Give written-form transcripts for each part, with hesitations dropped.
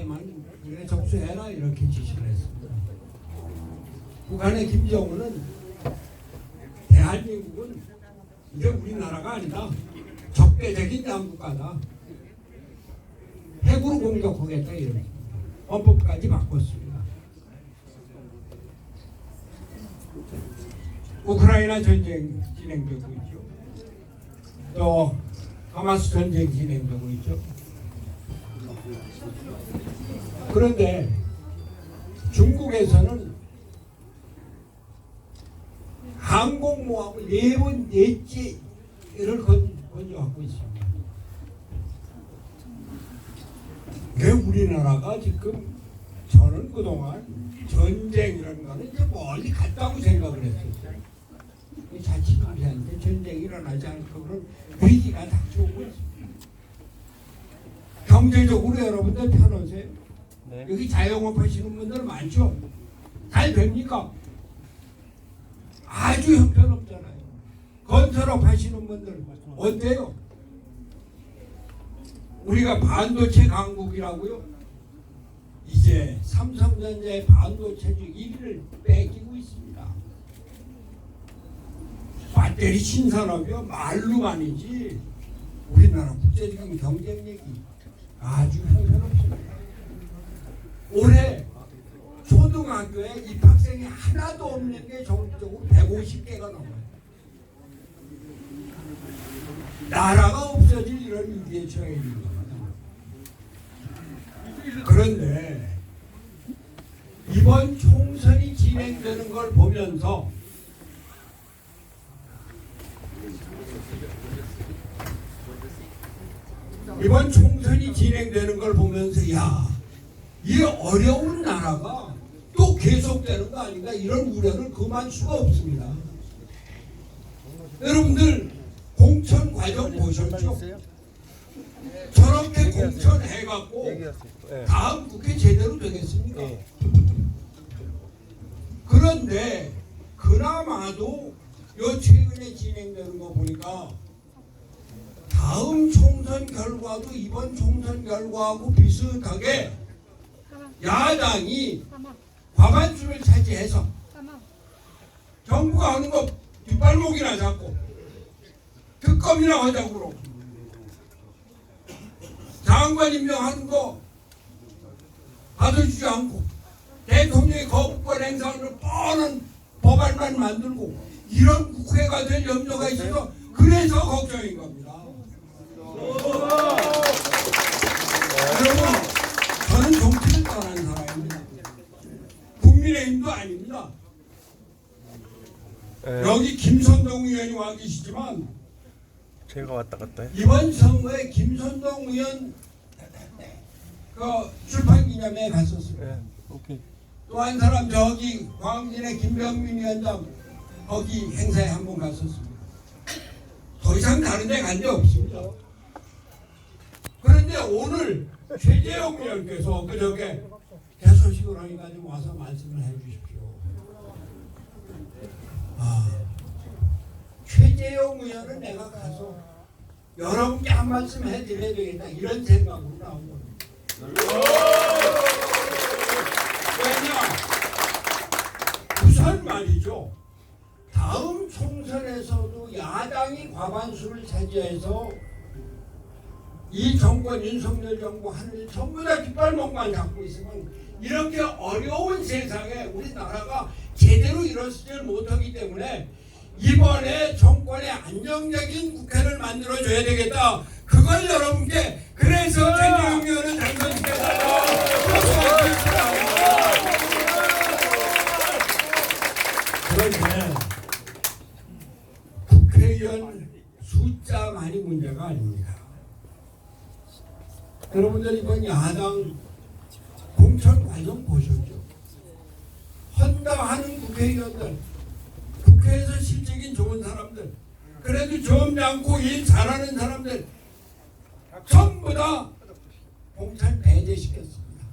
상태만 우리가 접수해라 이렇게 지시를 했습니다. 북한의 김정은은 대한민국은 이제 우리나라가 아니다. 적대적인 양국가다. 핵으로 공격하겠다 이런 헌법까지 바꿨습니다. 우크라이나 전쟁 진행되고 있죠. 또 하마스 전쟁 진행되고 있죠. 그런데 중국에서는 항공모함을 4번 4지를 건조하고 있습니다. 왜 우리나라가 지금 저는 그동안 전쟁이라는 거는 이제 멀리 갔다고 생각을 했었어요. 자칫 우리한테 전쟁이 일어나지 않고 그런 위기가 닥쳐오고 있습니다. 경제적으로 여러분들 편하세요? 네. 여기 자영업 하시는 분들 많죠? 잘 됩니까? 아주 형편없잖아요. 건설업 하시는 분들 어때요? 우리가 반도체 강국이라고요? 이제 삼성전자의 반도체주 1위를 뺏기고 있습니다. 배터리 신산업이요? 말로만이지 우리나라 국제적인 경쟁력이 아주 형편없습니다. 올해 초등학교에 입학생이 하나도 없는 게 전국적으로 150개가 넘어요. 나라가 없어질 이런 위기에 처해 있는 겁니다. 그런데 이번 총선이 진행되는 걸 보면서 야, 이 어려운 나라가 또 계속되는 거 아닌가 이런 우려를 금할 수가 없습니다. 여러분들 공천 과정 보셨죠? 저렇게 공천해갖고 다음 국회 제대로 되겠습니까? 그런데 그나마도 요 최근에 진행되는 거 보니까 다음 총선 결과도 이번 총선 결과하고 비슷하게 야당이 과반수를 차지해서 정부가 하는 거 뒷발목이나 잡고 특검이나 하자고 그러고 장관 임명하는 거 받아주지 않고 대통령이 거부권 행사하는 뻔한 법안만 만들고 이런 국회가 될 염려가 있어서 그래서 걱정인 겁니다. 여러분, 저는 정치를 떠난 사람입니다. 국민의힘도 아닙니다. 여기 김선동 의원이 와 계시지만 제가 왔다 갔다 해. 이번 선거에 김선동 의원 그 출판 기념회에 갔었습니다. 오케이. 또 한 사람 저기 광진의 김병민 위원장 거기 행사에 한 번 갔었습니다. 더 이상 다른 데 간 데 없습니다. 그런데 오늘 최재형 의원께서 그저께 개소식을 하니까 좀 와서 말씀을 해 주십시오. 최재형 의원은 내가 가서 여러분께 한 말씀 해드려야 되겠다 이런 생각으로 나온 겁니다. 왜냐? 우선 말이죠. 다음 총선에서도 야당이 과반수를 차지해서 이 정권 윤석열 정부 하늘 전부 다 뒷발목만 잡고 있으면 이렇게 어려운 세상에 우리나라가 제대로 일어서질 못하기 때문에 이번에 정권의 안정적인 국회를 만들어줘야 되겠다. 그걸 여러분께 그래서 최재형 의원은 당선시켜달라. 그런데 국회의원 숫자만이 문제가 아닙니다. 여러분들 이번 야당 공천 과정 보셨죠? 헌당하는 국회의원들, 국회에서 실적인 좋은 사람들, 그래도 점잖고 일 잘하는 사람들 전부 다 공천 배제시켰습니다.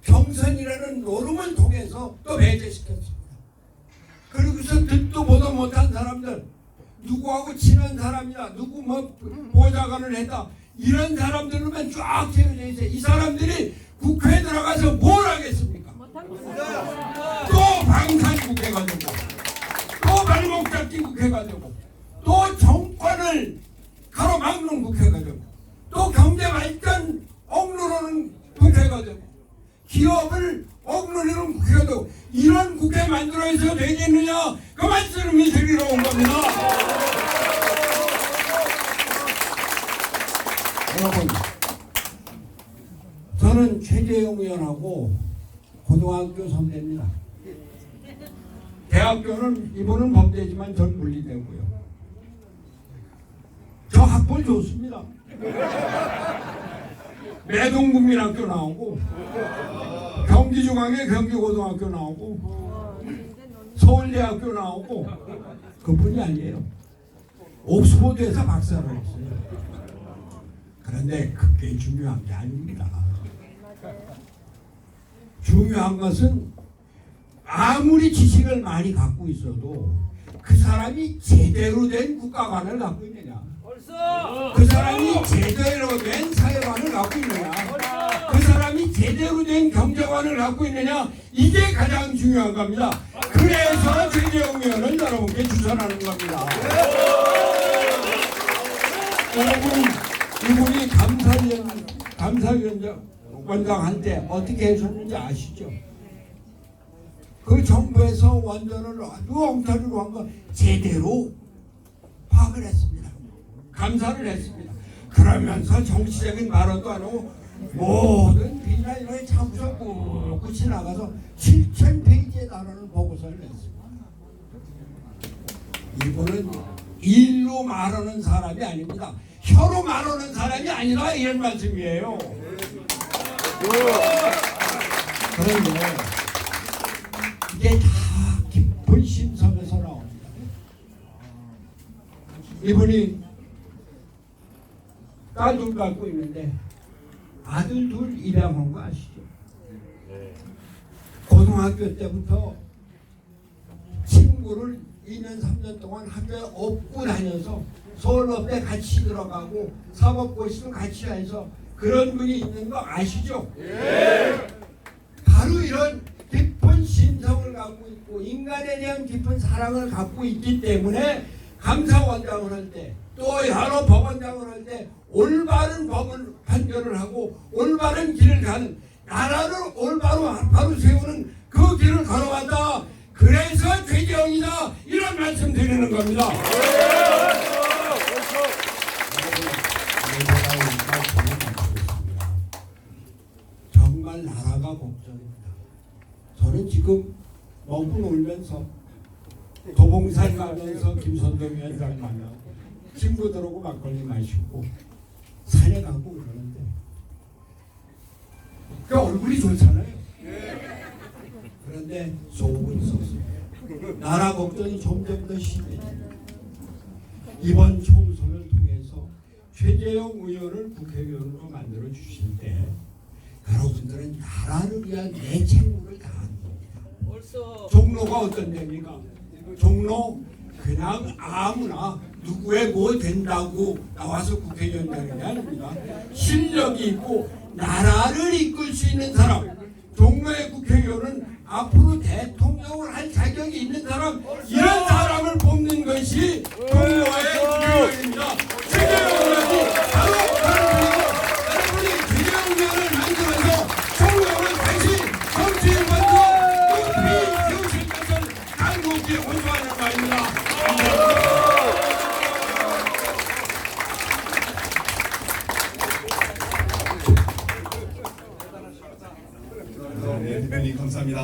경선이라는 노름을 통해서 또 배제시켰습니다. 그리고서 듣도 보도 못한 사람들, 누구하고 친한 사람이나 누구 뭐 보좌관을 했다 이런 사람들로만 쫙 채워져 있어요. 이 사람들이 국회에 들어가 국회가 되고 또 발목 잡기 국회가 되고 또 정권을 가로막는 국회가 되고 또 경제 발전 억누르는 국회가 되고 기업을 억누르는 국회가 되고 이런 국회 만들어서 되겠느냐 그 말씀을 드리러 온 겁니다. 여러분, 저는 최재형 의원하고 고등학교 선배입니다. 대학교는 이분은 법대지만 전 물리대고요. 저 학벌 좋습니다. 매동국민학교 나오고 경기중앙에 경기고등학교 나오고 서울대학교 나오고 그뿐이 아니에요. 옥스퍼드에서 박사를 했어요. 그런데 그게 중요한 게 아닙니다. 중요한 것은 아무리 지식을 많이 갖고 있어도 그 사람이 제대로 된 국가관을 갖고 있느냐, 그 사람이 제대로 된 사회관을 갖고 있느냐, 그 사람이 제대로 된 경제관을 갖고 있느냐, 이게 가장 중요한 겁니다. 그래서 최재형 의원은 여러분께 추천하는 겁니다. 여러분, 이분이 감사위원장한테 어떻게 해줬는지 아시죠? 그 정부에서 원전을 아주 엉터리로 한 거 제대로 파악을 했습니다. 감사를 했습니다. 그러면서 정치적인 발언도 안 하고 모든 비나 이런 게 참고서 꿋꿋이 나가서 7,000페이지에 달하는 보고서를 냈습니다. 이분은 일로 말하는 사람이 아닙니다. 혀로 말하는 사람이 아니라 이런 말씀이에요. 그런데 이게 다 깊은 심성에서 나옵니다. 이분이 딸 둘 갖고 있는데 아들 둘 입양한 거 아시죠? 고등학교 때부터 친구를 2년 3년 동안 학교에 업고 다녀서 서울업대 같이 들어가고 사법고시도 같이 해서 그런 분이 있는 거 아시죠? 바로 이런 깊은 심성을 갖고 있고 인간에 대한 깊은 사랑을 갖고 있기 때문에 감사원장을 할 때 또 여러 법원장을 할 때 올바른 법을 판결을 하고 올바른 길을 가는 나라를 올바로 세우는 그 길을 걸어왔다. 그래서 최재형이다 이런 말씀 드리는 겁니다. 정말 나라가 걱정입니다. 저는 지금 먹고 놀면서 도봉산 가면서 김선동 위원장 만나고 친구들하고 막걸리 마시고 산에 가고 그러는데 그 얼굴이 좋잖아요. 그런데 속은 썩습니다. 나라 걱정이 점점 더 심해집니다. 이번 총선을 통해서 최재형 의원을 국회의원으로 만들어 주실 때 여러분들은 나라를 위한 내 책무를 다하는 겁니다. 종로가 어떤 데입니까? 종로 그냥 아무나 누구의 뭐 된다고 나와서 국회의원 되는 게 아닙니다. 실력이 있고 나라를 이끌 수 있는 사람, 종로의 국회의원은 앞으로 대통령을 할 자격이 있는 사람, 이런 사람을 뽑는 것이 종로의 국회의원입니다. 최재형 의원이 바로 그런 분이고 여러분이 최재형 의원을 만들어서 종로를 다시 정치의 먼저 높이 세우실 것을 간곡히 호소하는 바입니다. 네, 대표님 감사합니다.